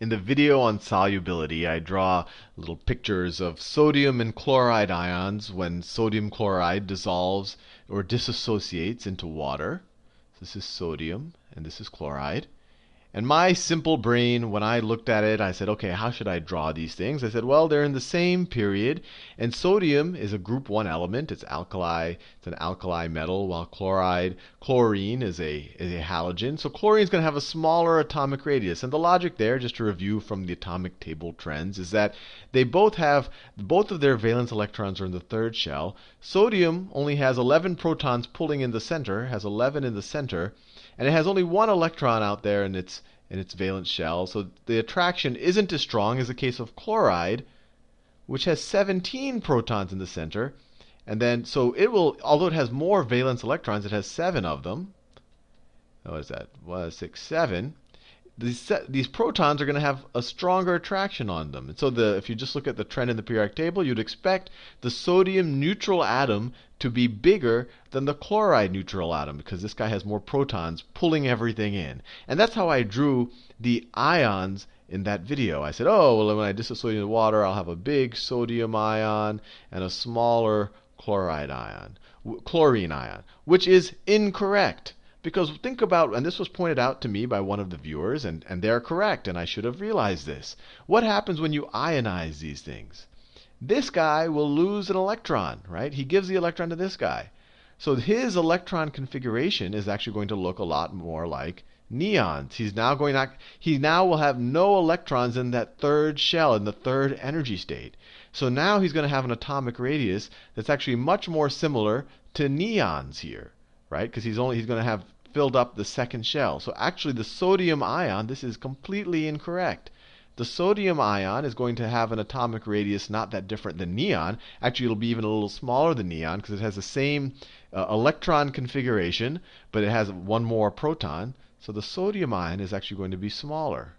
In the video on solubility, I draw little pictures of sodium and chloride ions when sodium chloride dissolves or dissociates into water. This is sodium and this is chloride. And my simple brain, when I looked at it, I said, okay, how should I draw these things? I said, well, they're in the same period, and sodium is a group 1 element. It's alkali. It's an alkali metal, while chlorine is a halogen. So chlorine is going to have a smaller atomic radius. And the logic there, just to review from the atomic table trends, is that they both of their valence electrons are in the third shell. Sodium only has 11 protons pulling in the center, has 11 in the center, and it has only one electron out there in its valence shell. So the attraction isn't as strong as the case of chloride, which has 17 protons in the center. And then, so it will, although it has more valence electrons, it has 7 of them. What is that? 1, 6, 7. These protons are going to have a stronger attraction on them. And so if you just look at the trend in the periodic table, you'd expect the sodium neutral atom to be bigger than the chloride neutral atom because this guy has more protons pulling everything in. And that's how I drew the ions in that video. I said, oh, well, when I dissociate in water, I'll have a big sodium ion and a smaller chlorine ion, which is incorrect. Because think about, and this was pointed out to me by one of the viewers, and they're correct, and I should have realized this. What happens when you ionize these things? This guy will lose an electron, right? He gives the electron to this guy. So his electron configuration is actually going to look a lot more like neons. He now will have no electrons in that third shell, in the third energy state. So now he's going to have an atomic radius that's actually much more similar to neons here. Right? Because he's going to have filled up the second shell. So actually the sodium ion, this is completely incorrect. The sodium ion is going to have an atomic radius not that different than neon. Actually, it'll be even a little smaller than neon because it has the same electron configuration, but it has one more proton. So the sodium ion is actually going to be smaller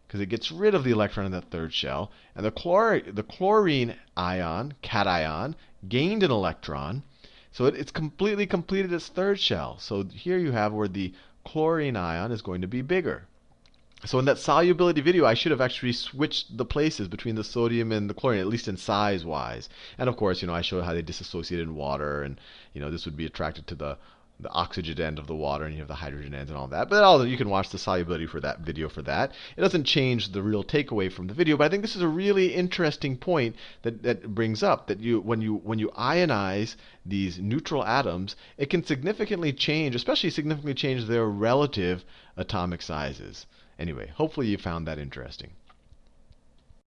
because it gets rid of the electron in that third shell. And the chlorine ion, cation, gained an electron. So it's completely completed its third shell. So here you have where the chlorine ion is going to be bigger. So in that solubility video, I should have actually switched the places between the sodium and the chlorine, at least in size-wise. And of course, I showed how they dissociate in water, and this would be attracted to the oxygen end of the water, and you have the hydrogen ends and all that. But you can watch the solubility for that video for that. It doesn't change the real takeaway from the video, but I think this is a really interesting point that brings up that when you ionize these neutral atoms, it can significantly change, especially significantly change their relative atomic sizes. Anyway, hopefully you found that interesting.